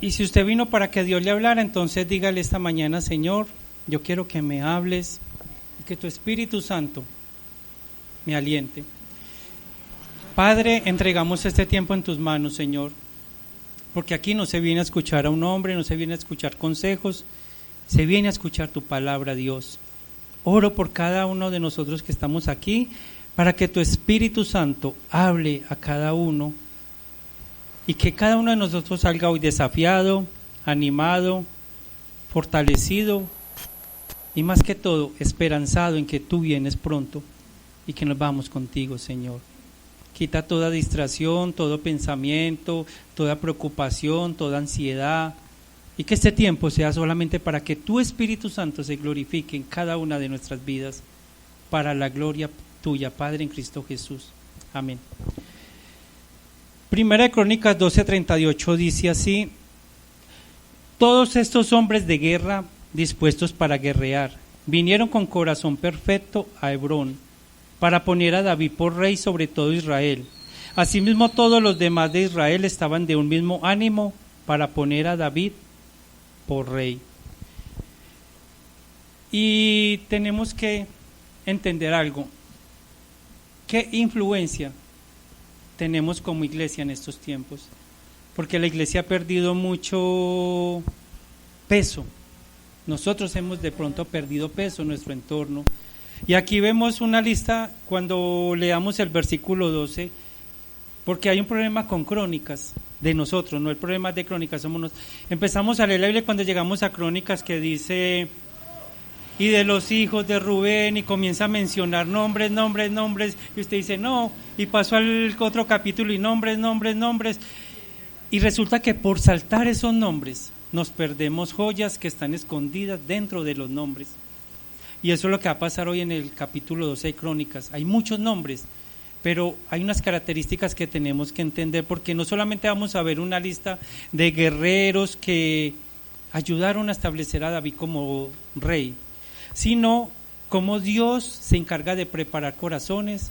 Y si usted vino para que Dios le hablara, entonces dígale esta mañana: Señor, yo quiero que me hables y que tu Espíritu Santo me aliente. Padre, entregamos este tiempo en tus manos, Señor, porque aquí no se viene a escuchar a un hombre, no se viene a escuchar consejos, se viene a escuchar tu palabra, Dios. Oro por cada uno de nosotros que estamos aquí, para que tu Espíritu Santo hable a cada uno y que cada uno de nosotros salga hoy desafiado, animado, fortalecido y más que todo esperanzado en que tú vienes pronto y que nos vamos contigo, Señor. Quita toda distracción, todo pensamiento, toda preocupación, toda ansiedad, y que este tiempo sea solamente para que tu Espíritu Santo se glorifique en cada una de nuestras vidas, para la gloria tuya, Padre, en Cristo Jesús. Amén. Primera de Crónicas 12:38 dice así: todos estos hombres de guerra dispuestos para guerrear vinieron con corazón perfecto a Hebrón para poner a David por rey sobre todo Israel. Asimismo todos los demás de Israel estaban de un mismo ánimo para poner a David por rey. Y tenemos que entender algo. ¿Qué influencia tenemos como iglesia en estos tiempos? Porque la iglesia ha perdido mucho peso. Nosotros hemos de pronto perdido peso en nuestro entorno. Y aquí vemos una lista cuando leamos el versículo 12, porque hay un problema con Crónicas de nosotros, no el problema de Crónicas, somos nosotros. Empezamos a leer la Biblia cuando llegamos a Crónicas que dice: y de los hijos de Rubén, y comienza a mencionar nombres, y usted dice no, y pasó al otro capítulo y nombres, y resulta que por saltar esos nombres nos perdemos joyas que están escondidas dentro de los nombres. Y eso es lo que va a pasar hoy en el capítulo 12 de Crónicas. Hay muchos nombres, pero hay unas características que tenemos que entender, porque no solamente vamos a ver una lista de guerreros que ayudaron a establecer a David como rey, sino cómo Dios se encarga de preparar corazones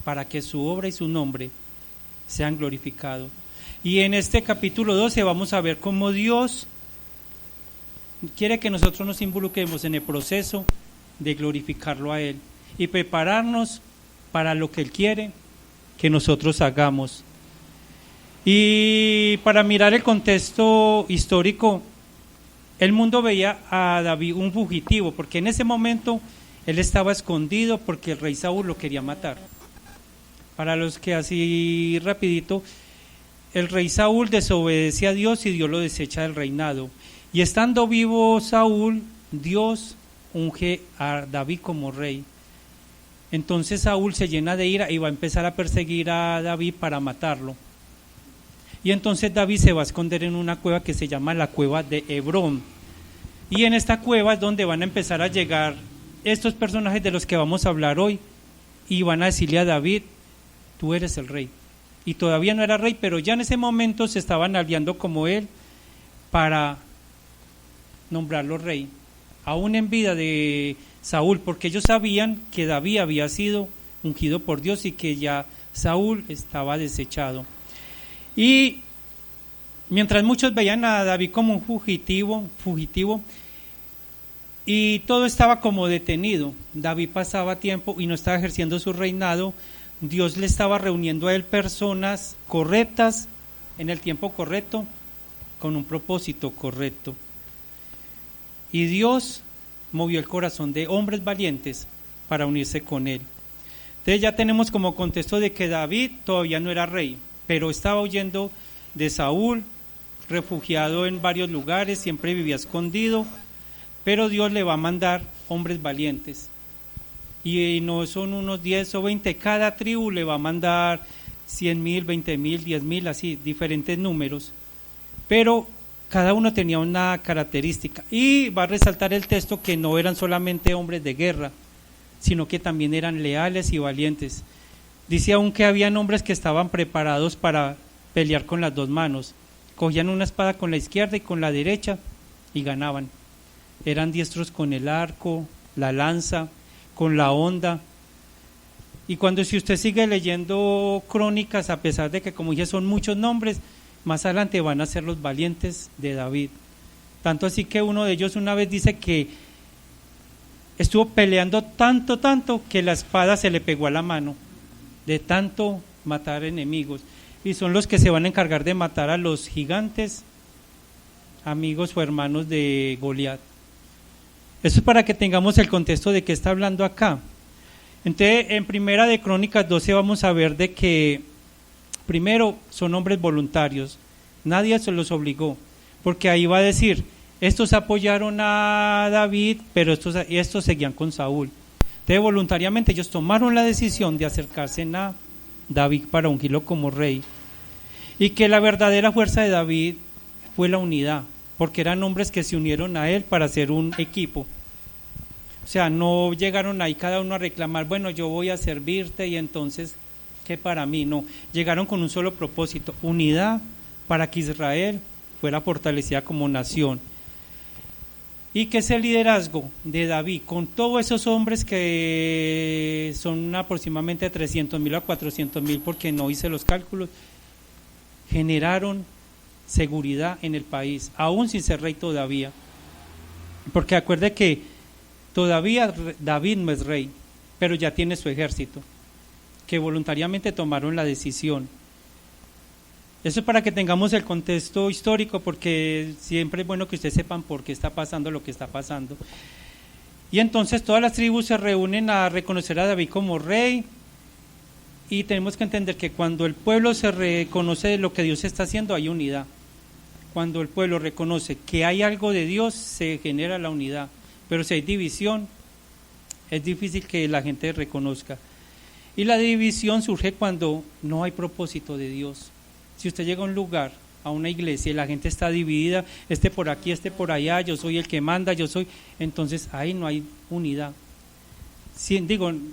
para que su obra y su nombre sean glorificados. Y en este capítulo 12 vamos a ver cómo Dios quiere que nosotros nos involucremos en el proceso de glorificarlo a Él y prepararnos para lo que Él quiere que nosotros hagamos. Y para mirar el contexto histórico, el mundo veía a David un fugitivo, porque en ese momento él estaba escondido porque el rey Saúl lo quería matar. Para los que así rapidito, el rey Saúl desobedece a Dios y Dios lo desecha del reinado. Y estando vivo Saúl, Dios unge a David como rey. Entonces Saúl se llena de ira y va a empezar a perseguir a David para matarlo. Y entonces David se va a esconder en una cueva que se llama la cueva de Hebrón. Y en esta cueva es donde van a empezar a llegar estos personajes de los que vamos a hablar hoy, y van a decirle a David: tú eres el rey. Y todavía no era rey, pero ya en ese momento se estaban aliando como él para nombrarlo rey, aún en vida de Saúl, porque ellos sabían que David había sido ungido por Dios y que ya Saúl estaba desechado. Y mientras muchos veían a David como un fugitivo, y todo estaba como detenido, David pasaba tiempo y no estaba ejerciendo su reinado, Dios le estaba reuniendo a él personas correctas, en el tiempo correcto, con un propósito correcto. Y Dios movió el corazón de hombres valientes para unirse con él. Entonces ya tenemos como contexto de que David todavía no era rey, pero estaba huyendo de Saúl, refugiado en varios lugares, siempre vivía escondido, pero Dios le va a mandar hombres valientes. Y no son unos 10 o 20, cada tribu le va a mandar 100,000, 20,000, 10,000, así, diferentes números. Pero cada uno tenía una característica. Y va a resaltar el texto que no eran solamente hombres de guerra, sino que también eran leales y valientes. Dice aún que habían hombres que estaban preparados para pelear con las dos manos. Cogían una espada con la izquierda y con la derecha y ganaban. Eran diestros con el arco, la lanza, con la honda. Y si usted sigue leyendo Crónicas, a pesar de que, como dije, son muchos nombres, más adelante van a ser los valientes de David. Tanto así que uno de ellos una vez dice que estuvo peleando tanto que la espada se le pegó a la mano, de tanto matar enemigos. Y son los que se van a encargar de matar a los gigantes, amigos o hermanos de Goliat. Eso es para que tengamos el contexto de qué está hablando acá. Entonces, en Primera de Crónicas 12 vamos a ver de que, primero, son hombres voluntarios, nadie se los obligó, porque ahí va a decir, estos apoyaron a David, pero estos seguían con Saúl. Entonces, voluntariamente ellos tomaron la decisión de acercarse a David para ungirlo como rey, y que la verdadera fuerza de David fue la unidad, porque eran hombres que se unieron a él para hacer un equipo. O sea, no llegaron ahí cada uno a reclamar, bueno, yo voy a servirte y entonces, ¿qué para mí? No, llegaron con un solo propósito, unidad para que Israel fuera fortalecida como nación. Y que ese liderazgo de David, con todos esos hombres que son aproximadamente 300,000 a 400,000, porque no hice los cálculos, generaron seguridad en el país, aún sin ser rey todavía. Porque acuerde que todavía David no es rey, pero ya tiene su ejército, que voluntariamente tomaron la decisión. Eso es para que tengamos el contexto histórico, porque siempre es bueno que ustedes sepan por qué está pasando lo que está pasando. Y entonces todas las tribus se reúnen a reconocer a David como rey, y tenemos que entender que cuando el pueblo se reconoce de lo que Dios está haciendo, hay unidad. Cuando el pueblo reconoce que hay algo de Dios, se genera la unidad. Pero si hay división, es difícil que la gente reconozca. Y la división surge cuando no hay propósito de Dios. Si usted llega a un lugar, a una iglesia, y la gente está dividida, este por aquí, este por allá, yo soy el que manda, entonces ahí no hay unidad.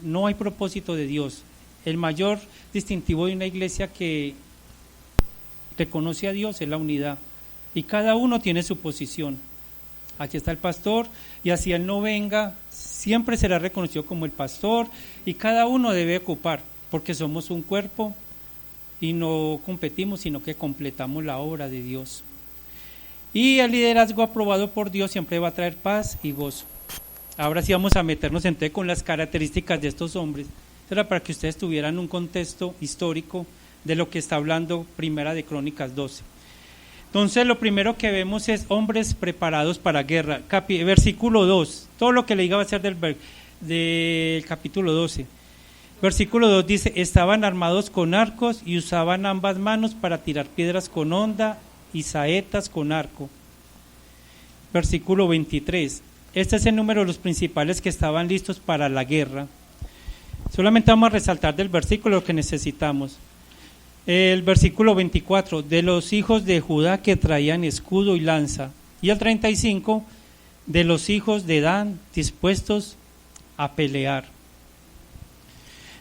No hay propósito de Dios. El mayor distintivo de una iglesia que reconoce a Dios es la unidad. Y cada uno tiene su posición. Aquí está el pastor, y así él no venga, siempre será reconocido como el pastor, y cada uno debe ocupar, porque somos un cuerpo y no competimos, sino que completamos la obra de Dios. Y el liderazgo aprobado por Dios siempre va a traer paz y gozo. Ahora sí vamos a meternos entonces con las características de estos hombres. Esto era para que ustedes tuvieran un contexto histórico de lo que está hablando Primera de Crónicas 12. Entonces lo primero que vemos es hombres preparados para guerra. Versículo 2, todo lo que le diga va a ser del capítulo 12. Versículo 2 dice, estaban armados con arcos y usaban ambas manos para tirar piedras con honda y saetas con arco. Versículo 23, este es el número de los principales que estaban listos para la guerra. Solamente vamos a resaltar del versículo lo que necesitamos. El versículo 24, de los hijos de Judá que traían escudo y lanza. Y el 35, de los hijos de Dan dispuestos a pelear.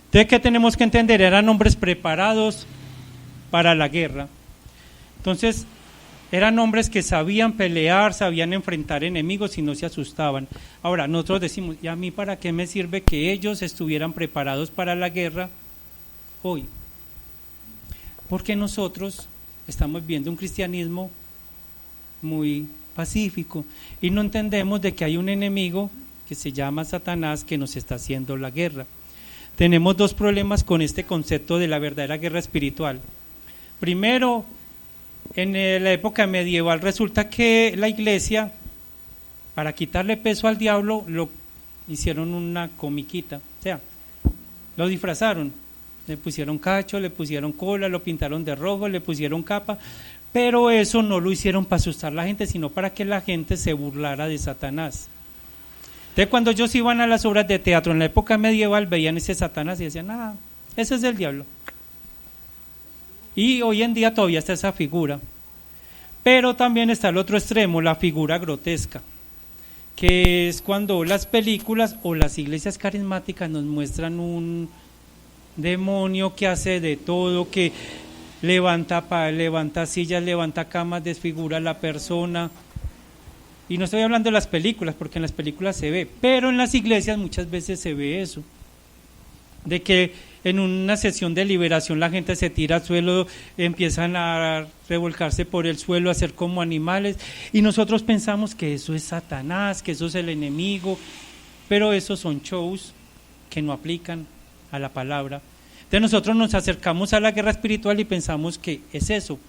Entonces, ¿qué tenemos que entender? Eran hombres preparados para la guerra. Entonces, eran hombres que sabían pelear, sabían enfrentar enemigos y no se asustaban. Ahora, nosotros decimos, ¿y a mí para qué me sirve que ellos estuvieran preparados para la guerra hoy? Porque nosotros estamos viendo un cristianismo muy pacífico y no entendemos de que hay un enemigo que se llama Satanás que nos está haciendo la guerra. Tenemos dos problemas con este concepto de la verdadera guerra espiritual. Primero, en la época medieval resulta que la iglesia, para quitarle peso al diablo, lo hicieron una comiquita, o sea, lo disfrazaron, le pusieron cacho, le pusieron cola, lo pintaron de rojo, le pusieron capa, pero eso no lo hicieron para asustar a la gente, sino para que la gente se burlara de Satanás. Entonces, cuando ellos iban a las obras de teatro en la época medieval, veían ese Satanás y decían, ese es el diablo. Y hoy en día todavía está esa figura. Pero también está el otro extremo, la figura grotesca, que es cuando las películas o las iglesias carismáticas nos muestran un demonio que hace de todo, que levanta sillas, levanta camas, desfigura a la persona. Y no estoy hablando de las películas, porque en las películas se ve, pero en las iglesias muchas veces se ve eso, de que en una sesión de liberación la gente se tira al suelo, empiezan a revolcarse por el suelo, a ser como animales, y nosotros pensamos que eso es Satanás, que eso es el enemigo, pero esos son shows que no aplican a la palabra. Entonces nosotros nos acercamos a la guerra espiritual y pensamos que es eso,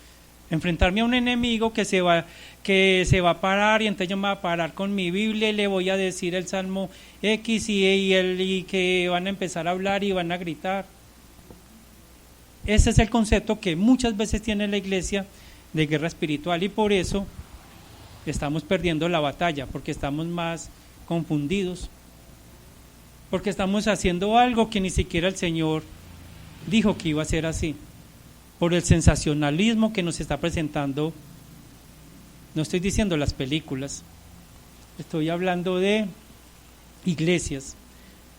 enfrentarme a un enemigo que se va a parar, y entonces yo me voy a parar con mi Biblia y le voy a decir el Salmo X y que van a empezar a hablar y van a gritar. Ese es el concepto que muchas veces tiene la iglesia de guerra espiritual, y por eso estamos perdiendo la batalla, porque estamos más confundidos, porque estamos haciendo algo que ni siquiera el Señor dijo que iba a ser así, por el sensacionalismo que nos está presentando. No estoy diciendo las películas, estoy hablando de iglesias,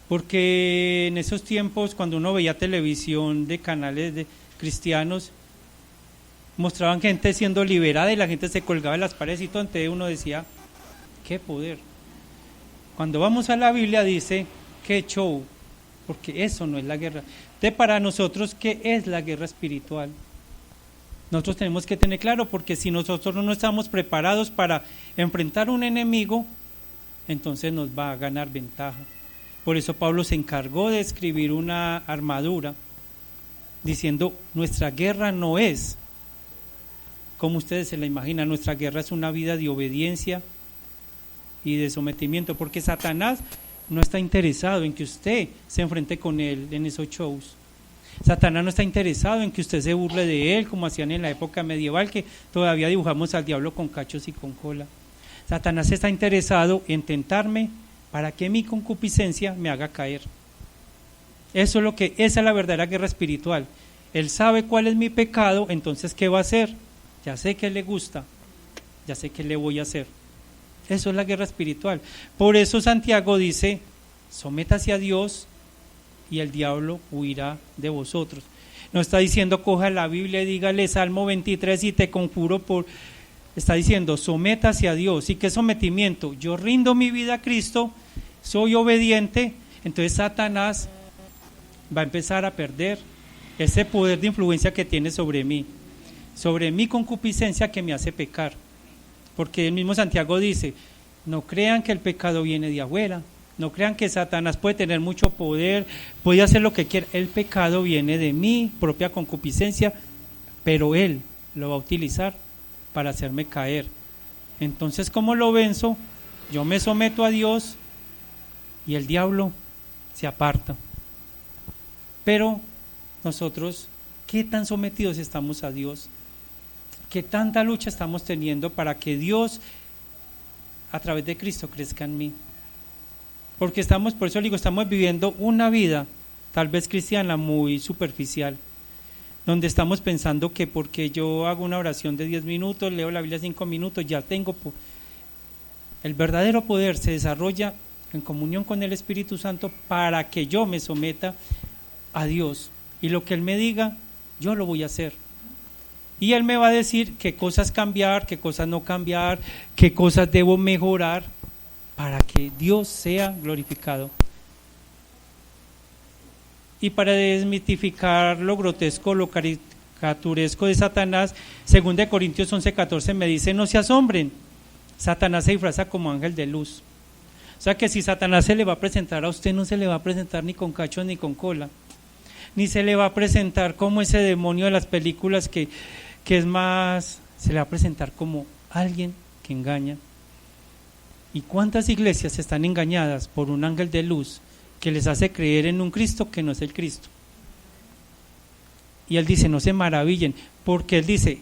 porque en esos tiempos, cuando uno veía televisión de canales de cristianos, mostraban gente siendo liberada y la gente se colgaba de las paredes y todo, entonces uno decía, qué poder. Cuando vamos a la Biblia dice, qué show, porque eso no es la guerra. Entonces, para nosotros, ¿qué es la guerra espiritual? Nosotros tenemos que tener claro, porque si nosotros no estamos preparados para enfrentar un enemigo, entonces nos va a ganar ventaja. Por eso Pablo se encargó de escribir una armadura, diciendo, nuestra guerra no es como ustedes se la imaginan, nuestra guerra es una vida de obediencia y de sometimiento, porque Satanás no está interesado en que usted se enfrente con él en esos shows. Satanás no está interesado en que usted se burle de él, como hacían en la época medieval, que todavía dibujamos al diablo con cachos y con cola. Satanás está interesado en tentarme para que mi concupiscencia me haga caer. Esa es la verdadera guerra espiritual. Él sabe cuál es mi pecado, entonces ¿qué va a hacer? Ya sé que le gusta, ya sé qué le voy a hacer. Eso es la guerra espiritual. Por eso Santiago dice, sométase a Dios y el diablo huirá de vosotros. No está diciendo coja la Biblia y dígale Salmo 23 y te conjuro por... Está diciendo sométase a Dios. ¿Y qué sometimiento? Yo rindo mi vida a Cristo, soy obediente, entonces Satanás va a empezar a perder ese poder de influencia que tiene sobre mí, sobre mi concupiscencia que me hace pecar. Porque el mismo Santiago dice, no crean que el pecado viene de afuera, no crean que Satanás puede tener mucho poder, puede hacer lo que quiera, el pecado viene de mi propia concupiscencia, pero él lo va a utilizar para hacerme caer. Entonces, ¿cómo lo venzo? Yo me someto a Dios y el diablo se aparta. Pero nosotros, ¿qué tan sometidos estamos a Dios? ¿Qué tanta lucha estamos teniendo para que Dios, a través de Cristo, crezca en mí? Porque por eso digo, estamos viviendo una vida, tal vez cristiana, muy superficial, donde estamos pensando que porque yo hago una oración de 10 minutos, leo la Biblia 5 minutos, ya tengo... El verdadero poder se desarrolla en comunión con el Espíritu Santo para que yo me someta a Dios. Y lo que Él me diga, yo lo voy a hacer. Y Él me va a decir qué cosas cambiar, qué cosas no cambiar, qué cosas debo mejorar para que Dios sea glorificado. Y para desmitificar lo grotesco, lo caricaturesco de Satanás, 2 Corintios 11:14 me dice, no se asombren, Satanás se disfraza como ángel de luz. O sea que si Satanás se le va a presentar a usted, no se le va a presentar ni con cachos ni con cola, ni se le va a presentar como ese demonio de las películas que es más, se le va a presentar como alguien que engaña. ¿Y cuántas iglesias están engañadas por un ángel de luz que les hace creer en un Cristo que no es el Cristo? Y Él dice, no se maravillen, porque Él dice,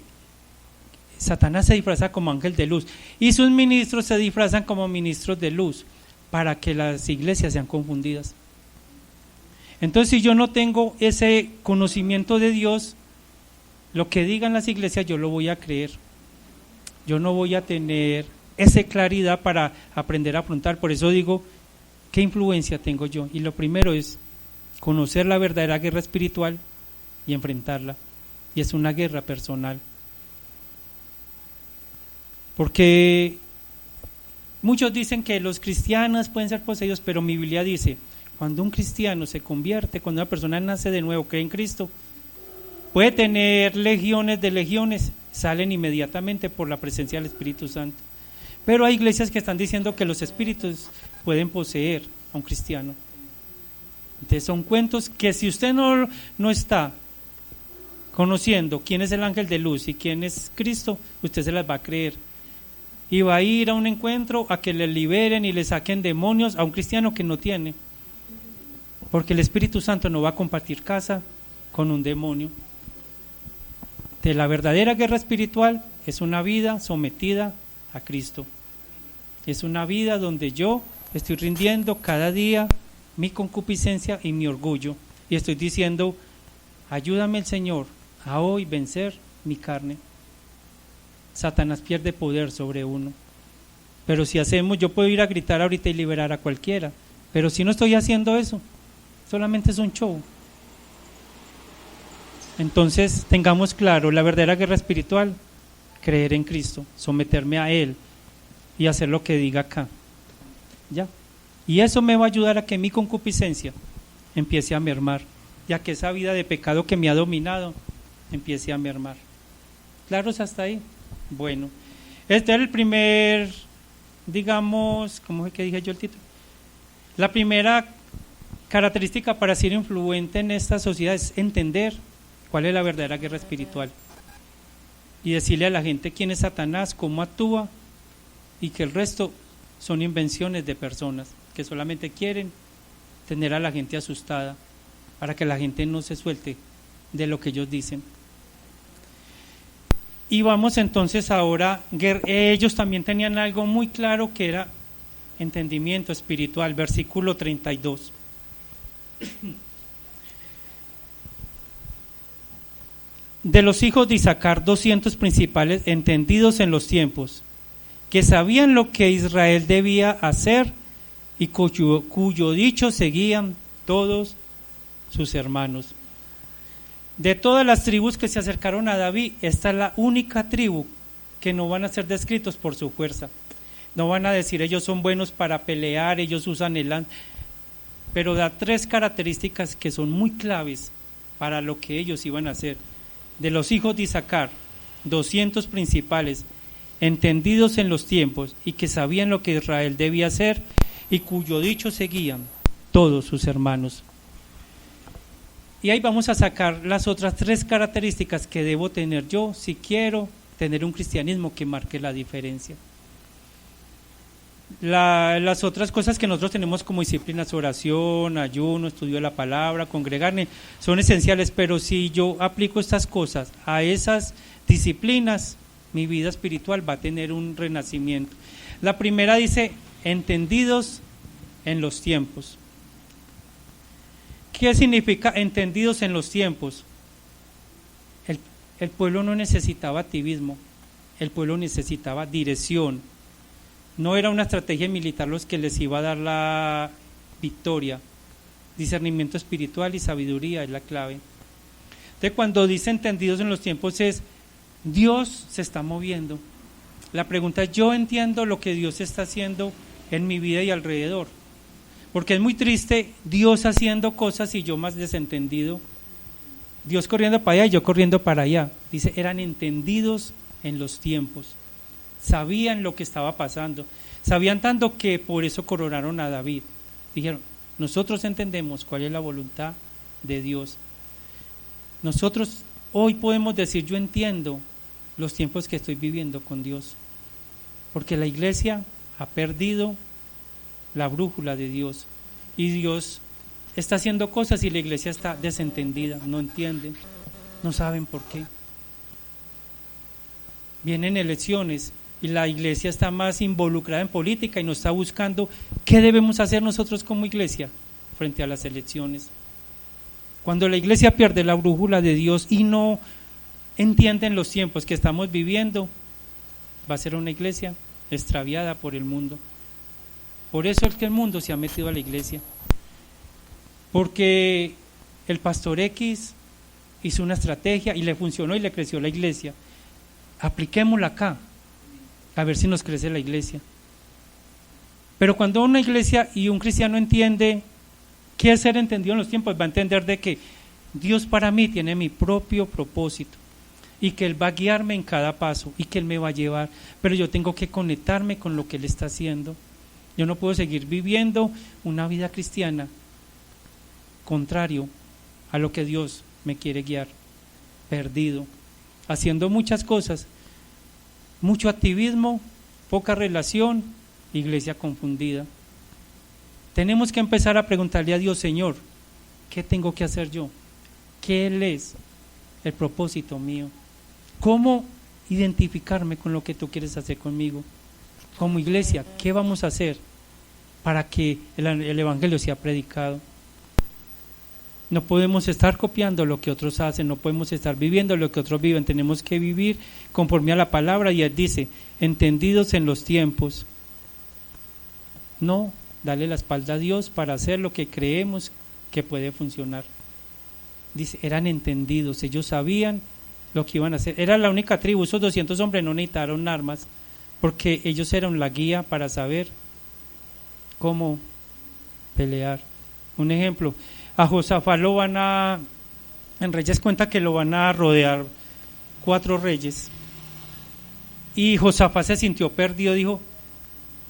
Satanás se disfraza como ángel de luz y sus ministros se disfrazan como ministros de luz para que las iglesias sean confundidas. Entonces, si yo no tengo ese conocimiento de Dios, lo que digan las iglesias yo lo voy a creer. Yo no voy a tener esa claridad para aprender a afrontar. Por eso digo, ¿qué influencia tengo yo? Y lo primero es conocer la verdadera guerra espiritual y enfrentarla. Y es una guerra personal. Porque muchos dicen que los cristianos pueden ser poseídos, pero mi Biblia dice, Cuando un cristiano se convierte, cuando una persona nace de nuevo, cree en Cristo, puede tener legiones de legiones, salen inmediatamente por la presencia del Espíritu Santo. Pero hay iglesias que están diciendo que los espíritus pueden poseer a un cristiano. Entonces son cuentos que si usted no está conociendo quién es el ángel de luz y quién es Cristo, usted se las va a creer. Y va a ir a un encuentro a que le liberen y le saquen demonios a un cristiano que no tiene. Porque el Espíritu Santo no va a compartir casa con un demonio. De la verdadera guerra espiritual es una vida sometida a Cristo. Es una vida donde yo estoy rindiendo cada día mi concupiscencia y mi orgullo. Y estoy diciendo, ayúdame el Señor a hoy vencer mi carne. Satanás pierde poder sobre uno. Pero si hacemos, yo puedo ir a gritar ahorita y liberar a cualquiera. Pero si no estoy haciendo eso, solamente es un show. Entonces tengamos claro, la verdadera guerra espiritual, creer en Cristo, someterme a Él y hacer lo que diga acá. ¿Ya? Y eso me va a ayudar a que mi concupiscencia empiece a mermar, ya que esa vida de pecado que me ha dominado empiece a mermar. ¿Claros hasta ahí? Bueno, este era el primer, digamos, ¿cómo es que dije yo el título? La primera característica para ser influente en esta sociedad es entender cuál es la verdadera guerra espiritual y decirle a la gente quién es Satanás, cómo actúa y que el resto son invenciones de personas que solamente quieren tener a la gente asustada para que la gente no se suelte de lo que ellos dicen. Y vamos entonces ahora, ellos también tenían algo muy claro que era entendimiento espiritual, versículo 32. De los hijos de Isaacar, 200 principales entendidos en los tiempos, que sabían lo que Israel debía hacer y cuyo dicho seguían todos sus hermanos. De todas las tribus que se acercaron a David, esta es la única tribu que no van a ser descritos por su fuerza. No van a decir ellos son buenos para pelear, ellos usan el lanza, pero da tres características que son muy claves para lo que ellos iban a hacer. De los hijos de Isaacar, 200 principales, entendidos en los tiempos y que sabían lo que Israel debía hacer y cuyo dicho seguían todos sus hermanos. Y ahí vamos a sacar las otras tres características que debo tener yo si quiero tener un cristianismo que marque la diferencia. Las otras cosas que nosotros tenemos como disciplinas, oración, ayuno, estudio de la palabra, congregarme, son esenciales, pero si yo aplico estas cosas a esas disciplinas, mi vida espiritual va a tener un renacimiento. La primera dice, entendidos en los tiempos. ¿Qué significa entendidos en los tiempos? El pueblo no necesitaba activismo, el pueblo necesitaba dirección. No era una estrategia militar los que les iba a dar la victoria. Discernimiento espiritual y sabiduría es la clave. Entonces, cuando dice entendidos en los tiempos es Dios se está moviendo. La pregunta es, ¿yo entiendo lo que Dios está haciendo en mi vida y alrededor? Porque es muy triste Dios haciendo cosas y yo más desentendido. Dios corriendo para allá y yo corriendo para allá. Dice, eran entendidos en los tiempos. Sabían lo que estaba pasando. Sabían tanto que por eso coronaron a David. Dijeron, nosotros entendemos cuál es la voluntad de Dios. Nosotros hoy podemos decir, yo entiendo los tiempos que estoy viviendo con Dios. Porque la iglesia ha perdido la brújula de Dios y Dios está haciendo cosas y la iglesia está desentendida, no entienden, no saben por qué. Vienen elecciones y la iglesia está más involucrada en política y no está buscando qué debemos hacer nosotros como iglesia frente a las elecciones. Cuando la iglesia pierde la brújula de Dios y no entienden los tiempos que estamos viviendo, va a ser una iglesia extraviada por el mundo. Por eso es que el mundo se ha metido a la iglesia. Porque el pastor X hizo una estrategia y le funcionó y le creció la iglesia. Apliquémosla acá, a ver si nos crece la iglesia. Pero cuando una iglesia y un cristiano entiende ¿Qué es ser entendido en los tiempos? Va a entender de que Dios para mí tiene mi propio propósito y que Él va a guiarme en cada paso y que Él me va a llevar, pero yo tengo que conectarme con lo que Él está haciendo. Yo no puedo seguir viviendo una vida cristiana contrario a lo que Dios me quiere guiar, perdido, haciendo muchas cosas, mucho activismo, poca relación, iglesia confundida. Tenemos que empezar a preguntarle a Dios: Señor, ¿qué tengo que hacer yo? ¿Qué Él es el propósito mío? ¿Cómo identificarme con lo que tú quieres hacer conmigo? Como iglesia, ¿qué vamos a hacer para que el evangelio sea predicado? No podemos estar copiando lo que otros hacen, no podemos estar viviendo lo que otros viven, tenemos que vivir conforme a la palabra, y Él dice, entendidos en los tiempos. No darle la espalda a Dios para hacer lo que creemos que puede funcionar. Dice, eran entendidos, ellos sabían lo que iban a hacer. Era la única tribu, esos 200 hombres no necesitaron armas, porque ellos eran la guía para saber cómo pelear. Un ejemplo, a Josafat en Reyes cuenta que lo van a rodear 4 reyes, y Josafat se sintió perdido, dijo,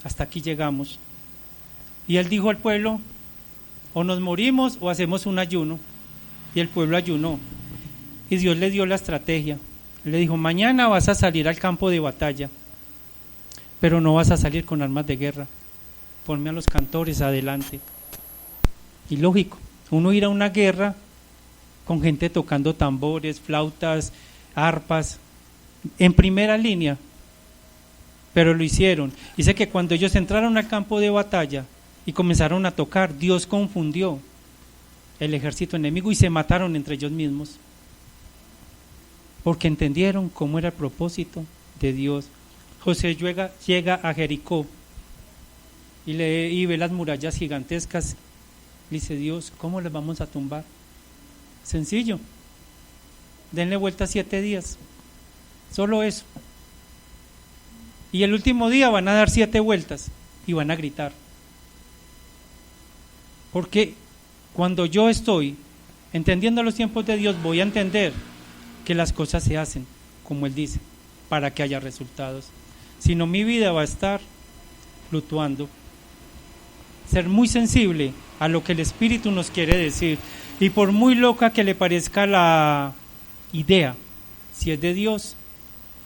hasta aquí llegamos. Y él dijo al pueblo, o nos morimos o hacemos un ayuno. Y el pueblo ayunó, y Dios le dio la estrategia. Le dijo, mañana vas a salir al campo de batalla, pero no vas a salir con armas de guerra, ponme a los cantores adelante. Y lógico, uno ir a una guerra con gente tocando tambores, flautas, arpas, en primera línea, pero lo hicieron. Dice que cuando ellos entraron al campo de batalla y comenzaron a tocar, Dios confundió el ejército enemigo y se mataron entre ellos mismos, porque entendieron cómo era el propósito de Dios. José llega a Jericó y ve las murallas gigantescas. Dice, Dios, ¿cómo las vamos a tumbar? Sencillo, denle vuelta 7 días, solo eso. Y el último día van a dar 7 vueltas y van a gritar. Porque cuando yo estoy entendiendo los tiempos de Dios, voy a entender que las cosas se hacen como Él dice, para que haya resultados. Si no, mi vida va a estar fluctuando. Ser muy sensible a lo que el Espíritu nos quiere decir, y por muy loca que le parezca la idea, si es de Dios,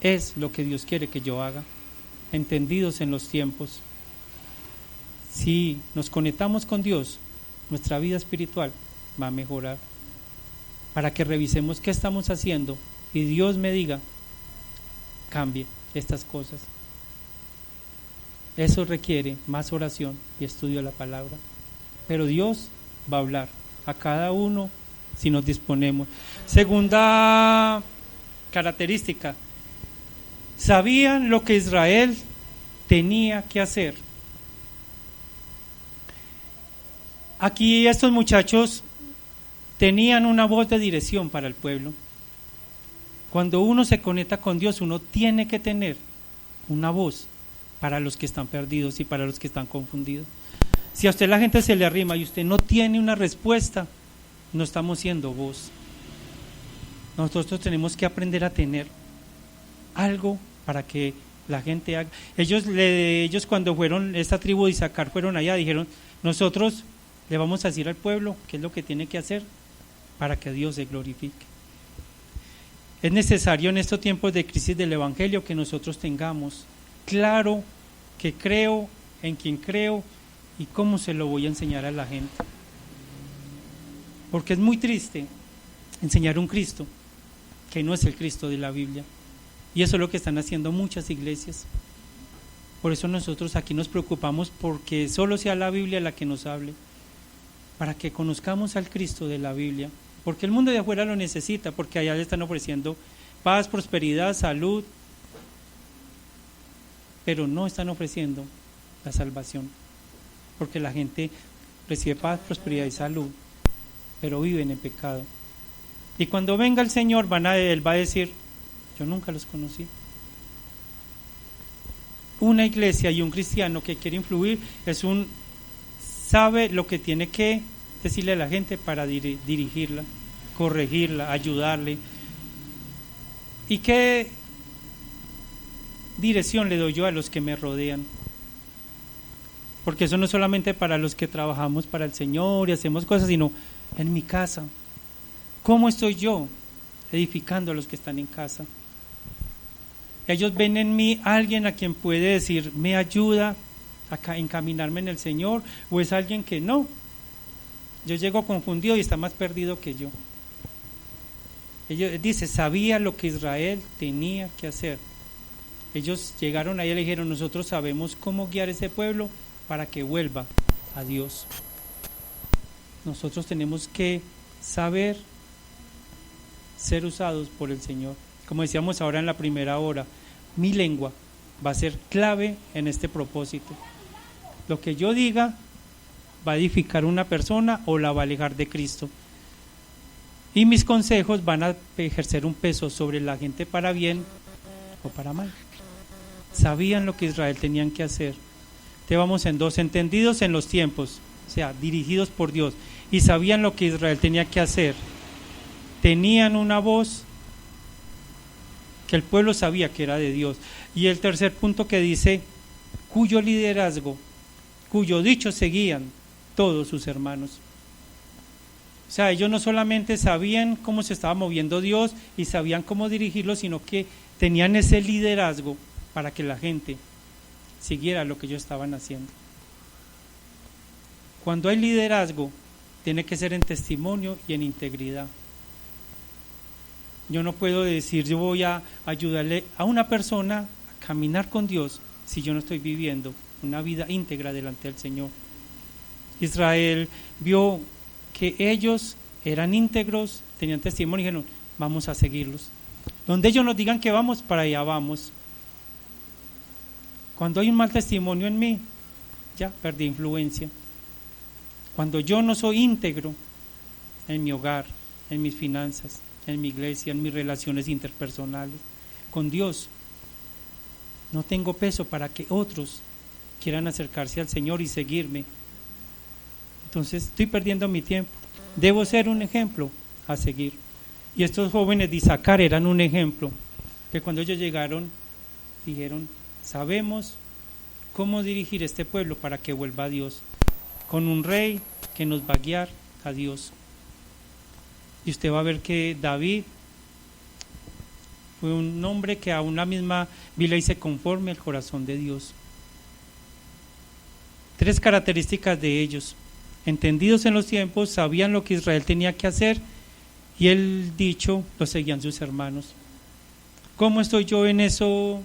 es lo que Dios quiere que yo haga. Entendidos en los tiempos. Si nos conectamos con Dios, nuestra vida espiritual va a mejorar, para que revisemos qué estamos haciendo y Dios me diga, cambie estas cosas. Eso requiere más oración y estudio de la palabra, pero Dios va a hablar a cada uno si nos disponemos. Segunda característica, sabían lo que Israel tenía que hacer. Aquí estos muchachos tenían una voz de dirección para el pueblo. Cuando uno se conecta con Dios, uno tiene que tener una voz para los que están perdidos y para los que están confundidos. Si a usted la gente se le arrima y usted no tiene una respuesta, no estamos siendo voz. Nosotros tenemos que aprender a tener algo para que la gente haga. Ellos cuando fueron, esta tribu de Isaacar fueron allá, dijeron, nosotros le vamos a decir al pueblo qué es lo que tiene que hacer para que Dios se glorifique. Es necesario en estos tiempos de crisis del evangelio que nosotros tengamos claro que creo, en quien creo y cómo se lo voy a enseñar a la gente. Porque es muy triste enseñar un Cristo que no es el Cristo de la Biblia, y eso es lo que están haciendo muchas iglesias. Por eso nosotros aquí nos preocupamos porque solo sea la Biblia la que nos hable, para que conozcamos al Cristo de la Biblia, porque el mundo de afuera lo necesita, porque allá le están ofreciendo paz, prosperidad, salud, pero no están ofreciendo la salvación, porque la gente recibe paz, prosperidad y salud, pero viven en pecado. Y cuando venga el Señor, Él va a decir, yo nunca los conocí. Una iglesia y un cristiano que quiere influir sabe lo que tiene que decirle a la gente para dirigirla, corregirla, ayudarle. ¿Y qué dirección le doy yo a los que me rodean? Porque eso no es solamente para los que trabajamos para el Señor y hacemos cosas, sino en mi casa. ¿Cómo estoy yo edificando a los que están en casa? Ellos ven en mí alguien a quien puede decir, me ayuda a encaminarme en el Señor, o es alguien que no. Yo llego confundido y está más perdido que yo. Ellos dice, sabía lo que Israel tenía que hacer. Ellos llegaron ahí y le dijeron, nosotros sabemos cómo guiar ese pueblo para que vuelva a Dios. Nosotros tenemos que saber ser usados por el Señor. Como decíamos ahora en la primera hora, mi lengua va a ser clave en este propósito. Lo que yo diga va a edificar una persona o la va a alejar de Cristo. Y mis consejos van a ejercer un peso sobre la gente para bien o para mal. Sabían lo que Israel tenían que hacer. Te vamos en dos, entendidos en los tiempos, o sea, dirigidos por Dios, y sabían lo que Israel tenía que hacer. Tenían una voz que el pueblo sabía que era de Dios. Y el tercer punto que dice, cuyo liderazgo, cuyo dicho seguían todos sus hermanos. O sea, ellos no solamente sabían cómo se estaba moviendo Dios y sabían cómo dirigirlo, sino que tenían ese liderazgo para que la gente siguiera lo que ellos estaban haciendo. Cuando hay liderazgo, tiene que ser en testimonio y en integridad. Yo no puedo decir, yo voy a ayudarle a una persona a caminar con Dios si yo no estoy viviendo una vida íntegra delante del Señor. Israel vio que ellos eran íntegros, tenían testimonio y dijeron, vamos a seguirlos. Donde ellos nos digan que vamos, para allá vamos. Cuando hay un mal testimonio en mí, ya perdí influencia. Cuando yo no soy íntegro en mi hogar, en mis finanzas, en mi iglesia, en mis relaciones interpersonales, con Dios, no tengo peso para que otros quieran acercarse al Señor y seguirme. Entonces estoy perdiendo mi tiempo. Debo ser un ejemplo a seguir. Y estos jóvenes de Isaacar eran un ejemplo, que cuando ellos llegaron, dijeron, sabemos cómo dirigir este pueblo para que vuelva a Dios, con un rey que nos va a guiar a Dios. Y usted va a ver que David fue un hombre que a una misma Biblia dice conforme al corazón de Dios. Tres características de ellos: entendidos en los tiempos, sabían lo que Israel tenía que hacer, y el dicho lo seguían sus hermanos. ¿Cómo estoy yo en eso,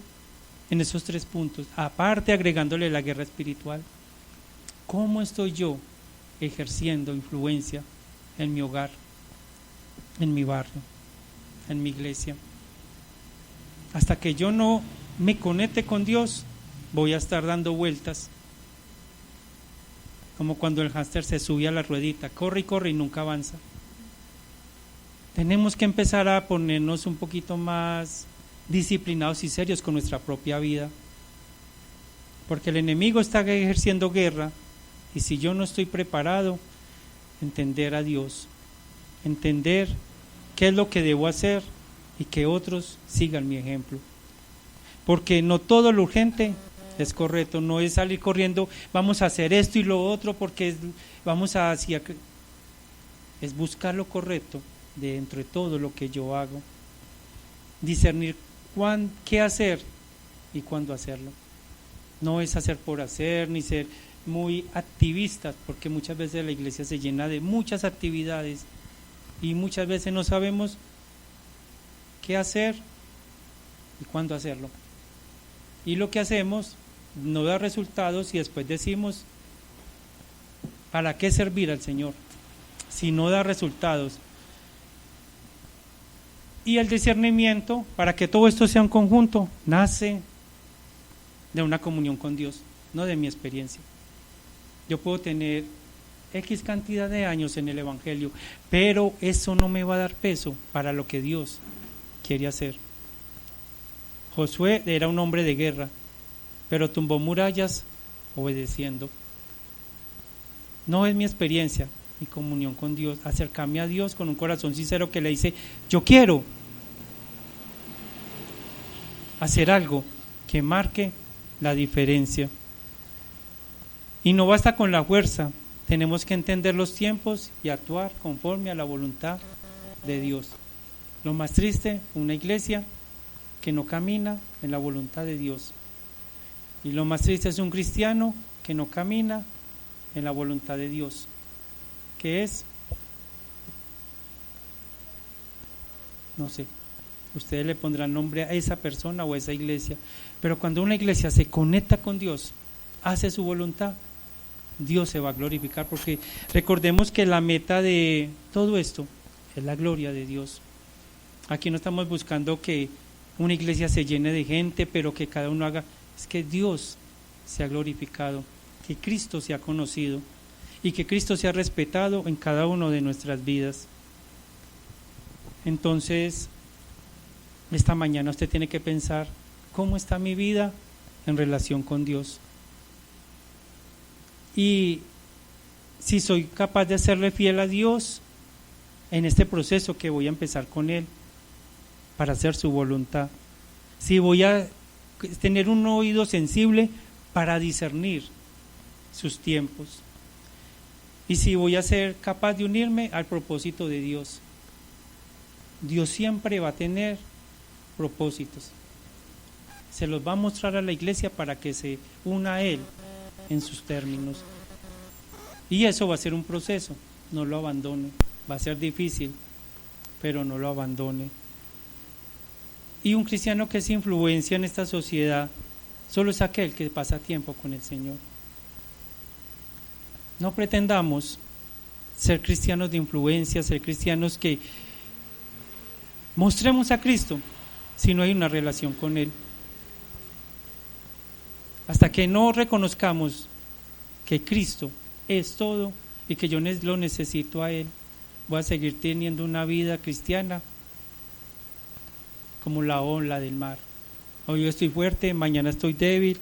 en esos 3 puntos? Aparte, agregándole la guerra espiritual, ¿cómo estoy yo ejerciendo influencia en mi hogar, en mi barrio, en mi iglesia? Hasta que yo no me conecte con Dios, voy a estar dando vueltas, como cuando el hámster se sube a la ruedita, corre y corre y nunca avanza. Tenemos que empezar a ponernos un poquito más disciplinados y serios con nuestra propia vida, porque el enemigo está ejerciendo guerra, y si yo no estoy preparado, entender a Dios, entender qué es lo que debo hacer y que otros sigan mi ejemplo, porque no todo lo urgente es correcto. No es salir corriendo, vamos a hacer esto y lo otro porque vamos a hacia, es buscar lo correcto dentro de todo lo que yo hago, discernir qué hacer y cuándo hacerlo. No es hacer por hacer, ni ser muy activistas, porque muchas veces la iglesia se llena de muchas actividades y muchas veces no sabemos qué hacer y cuándo hacerlo, y lo que hacemos no da resultados y después decimos, ¿para qué servir al Señor si no da resultados? Y el discernimiento, para que todo esto sea un conjunto, nace de una comunión con Dios, no de mi experiencia. Yo puedo tener X cantidad de años en el Evangelio, pero eso no me va a dar peso para lo que Dios quiere hacer. Josué era un hombre de guerra, pero tumbó murallas obedeciendo. No es mi experiencia mi comunión con Dios, acercarme a Dios con un corazón sincero que le dice, yo quiero hacer algo que marque la diferencia. Y no basta con la fuerza, tenemos que entender los tiempos y actuar conforme a la voluntad de Dios. Lo más triste, una iglesia que no camina en la voluntad de Dios. Y lo más triste es un cristiano que no camina en la voluntad de Dios. ¿Qué es? No sé, ustedes le pondrán nombre a esa persona o a esa iglesia, pero cuando una iglesia se conecta con Dios, hace su voluntad, Dios se va a glorificar, porque recordemos que la meta de todo esto es la gloria de Dios. Aquí no estamos buscando que una iglesia se llene de gente, pero que cada uno haga, es que Dios sea glorificado, que Cristo sea conocido y que Cristo sea respetado en cada una de nuestras vidas. Entonces, esta mañana usted tiene que pensar, ¿cómo está mi vida en relación con Dios? Y si soy capaz de serle fiel a Dios en este proceso que voy a empezar con Él para hacer su voluntad. Si voy a tener un oído sensible para discernir sus tiempos. Y si voy a ser capaz de unirme al propósito de Dios. Dios siempre va a tener propósitos. Se los va a mostrar a la iglesia para que se una a Él en sus términos. Y eso va a ser un proceso, no lo abandone. Va a ser difícil, pero no lo abandone. Y un cristiano que es influencia en esta sociedad solo es aquel que pasa tiempo con el Señor. No pretendamos ser cristianos de influencia, ser cristianos que mostremos a Cristo si no hay una relación con Él. Hasta que no reconozcamos que Cristo es todo y que yo lo necesito a Él, voy a seguir teniendo una vida cristiana como la ola del mar. Hoy estoy fuerte, mañana estoy débil.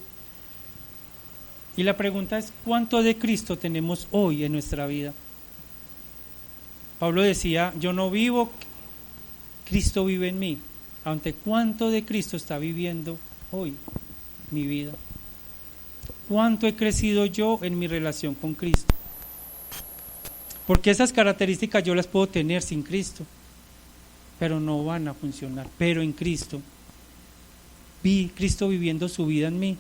Y la pregunta es, ¿cuánto de Cristo tenemos hoy en nuestra vida? Pablo decía, yo no vivo, Cristo vive en mí. Ante cuánto de Cristo está viviendo hoy mi vida. ¿Cuánto he crecido yo en mi relación con Cristo? Porque esas características yo las puedo tener sin Cristo, pero no van a funcionar. Pero en Cristo, Cristo viviendo su vida en mí,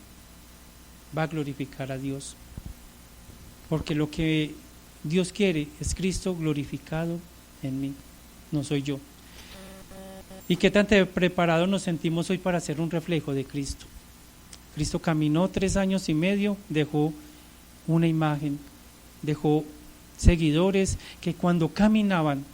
va a glorificar a Dios. Porque lo que Dios quiere es Cristo glorificado en mí, no soy yo. ¿Y qué tan preparados nos sentimos hoy para ser un reflejo de Cristo? Cristo caminó 3 años y medio, dejó una imagen, dejó seguidores que cuando caminaban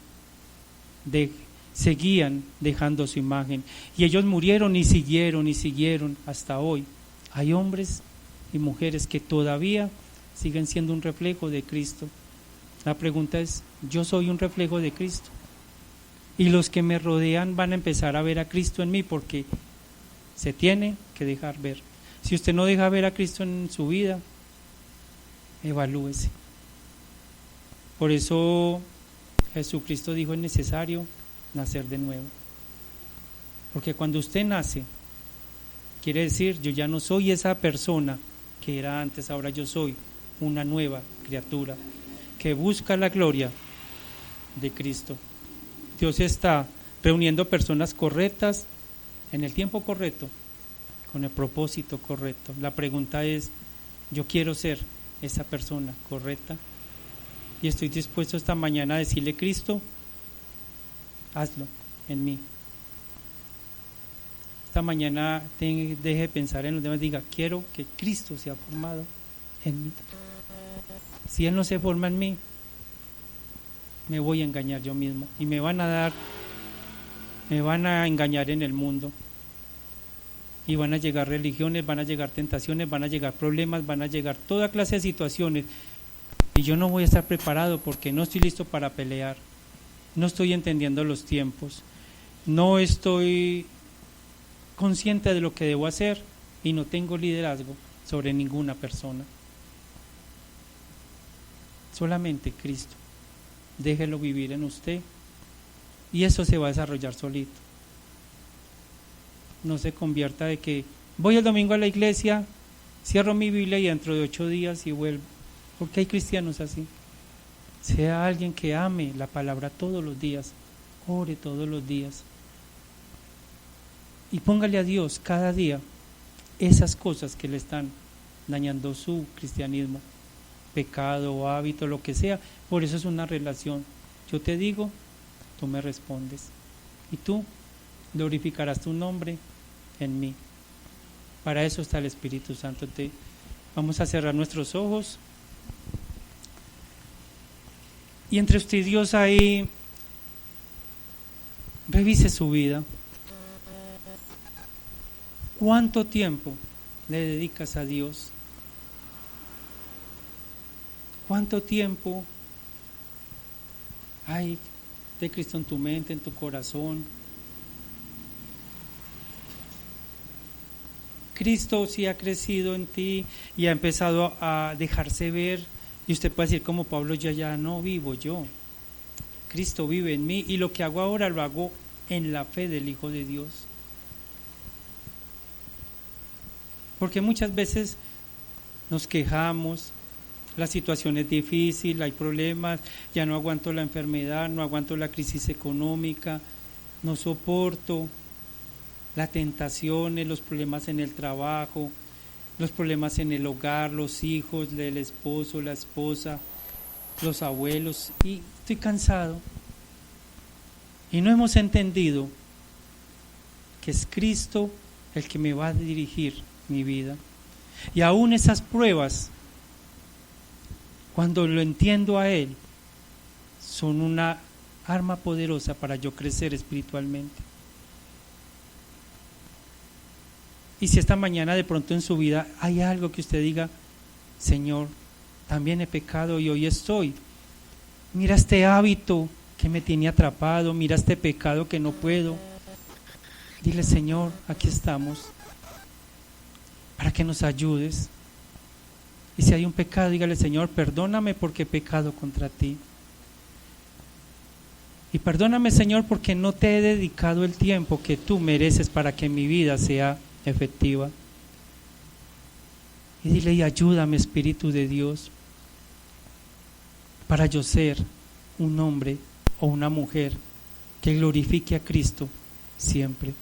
seguían dejando su imagen, y ellos murieron y siguieron hasta hoy. Hay hombres y mujeres que todavía siguen siendo un reflejo de Cristo. La pregunta es, ¿yo soy un reflejo de Cristo? Y los que me rodean van a empezar a ver a Cristo en mí, porque se tiene que dejar ver. Si usted no deja ver a Cristo en su vida, evalúese. Por eso Jesucristo dijo, es necesario nacer de nuevo. Porque cuando usted nace, quiere decir, yo ya no soy esa persona que era antes, ahora yo soy una nueva criatura que busca la gloria de Cristo. Dios está reuniendo personas correctas en el tiempo correcto, con el propósito correcto. La pregunta es, yo quiero ser esa persona correcta y estoy dispuesto esta mañana a decirle, Cristo, hazlo en mí. Esta mañana deje de pensar en los demás, diga, quiero que Cristo sea formado en mí. Si Él no se forma en mí, me voy a engañar yo mismo y me van a engañar en el mundo. Y van a llegar religiones, van a llegar tentaciones, van a llegar problemas, van a llegar toda clase de situaciones. Y yo no voy a estar preparado porque no estoy listo para pelear. No estoy entendiendo los tiempos. No estoy consciente de lo que debo hacer y no tengo liderazgo sobre ninguna persona. Solamente Cristo. déjelo vivir en usted y eso se va a desarrollar solito. No se convierta de que voy el domingo a la iglesia, cierro mi Biblia y dentro de 8 días y vuelvo, porque hay cristianos así. Sea alguien que ame la palabra todos los días, ore todos los días y póngale a Dios cada día esas cosas que le están dañando su cristianismo, pecado, hábito, lo que sea. Por eso es una relación. Yo te digo, tú me respondes y tú glorificarás tu nombre en mí. Para eso está el Espíritu Santo. Vamos a cerrar nuestros ojos y entre usted y Dios ahí revise su vida. ¿Cuánto tiempo le dedicas a Dios? ¿Cuánto tiempo hay de Cristo en tu mente, en tu corazón? Cristo sí ha crecido en ti y ha empezado a dejarse ver, y usted puede decir como Pablo, ya no vivo yo, Cristo vive en mí y lo que hago ahora lo hago en la fe del Hijo de Dios. Porque muchas veces nos quejamos, la situación es difícil, hay problemas, ya no aguanto la enfermedad, no aguanto la crisis económica, no soporto las tentaciones, los problemas en el trabajo, los problemas en el hogar, los hijos, el esposo, la esposa, los abuelos, y estoy cansado. Y no hemos entendido que es Cristo el que me va a dirigir mi vida. Y aún esas pruebas, cuando lo entiendo a Él, son una arma poderosa para yo crecer espiritualmente. Y si esta mañana de pronto en su vida hay algo que usted diga, Señor, también he pecado y hoy estoy. Mira este hábito que me tiene atrapado, mira este pecado que no puedo. Dile, Señor, aquí estamos, para que nos ayudes. Y si hay un pecado, dígale, Señor, perdóname porque he pecado contra ti. Y perdóname, Señor, porque no te he dedicado el tiempo que tú mereces para que mi vida sea efectiva. Y dile, y ayúdame, Espíritu de Dios, para yo ser un hombre o una mujer que glorifique a Cristo siempre.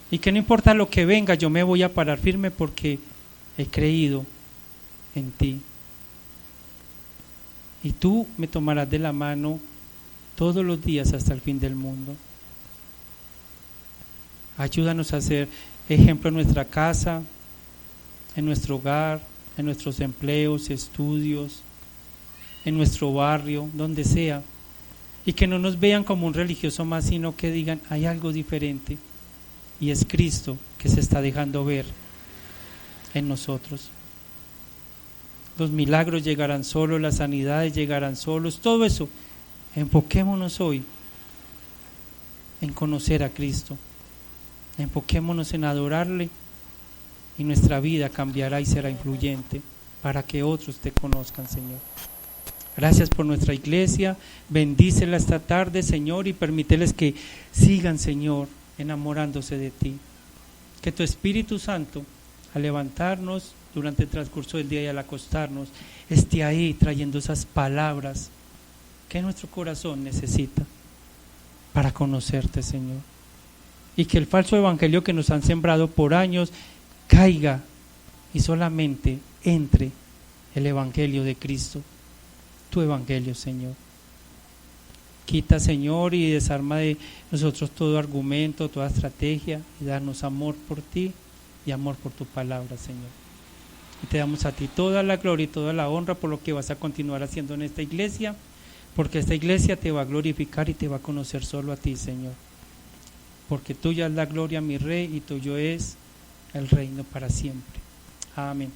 Y que no importa lo que venga, yo me voy a parar firme porque he creído en ti. Y tú me tomarás de la mano todos los días hasta el fin del mundo. Ayúdanos a ser ejemplo en nuestra casa, en nuestro hogar, en nuestros empleos, estudios, en nuestro barrio, donde sea. Y que no nos vean como un religioso más, sino que digan, hay algo diferente. Y es Cristo que se está dejando ver en nosotros. Los milagros llegarán solos, las sanidades llegarán solos, todo eso. Enfoquémonos hoy en conocer a Cristo. Enfoquémonos en adorarle y nuestra vida cambiará y será influyente para que otros te conozcan, Señor. Gracias por nuestra iglesia, bendícela esta tarde, Señor, y permíteles que sigan, Señor, enamorándose de ti. Que tu Espíritu Santo, al levantarnos durante el transcurso del día y al acostarnos, esté ahí trayendo esas palabras que nuestro corazón necesita para conocerte, Señor. Y que el falso evangelio que nos han sembrado por años caiga y solamente entre el evangelio de Cristo, tu evangelio, Señor. Quita, Señor, y desarma de nosotros todo argumento, toda estrategia, y danos amor por ti y amor por tu palabra, Señor. Y te damos a ti toda la gloria y toda la honra por lo que vas a continuar haciendo en esta iglesia, porque esta iglesia te va a glorificar y te va a conocer solo a ti, Señor. Porque tuya es la gloria, mi Rey, y tuyo es el reino para siempre. Amén.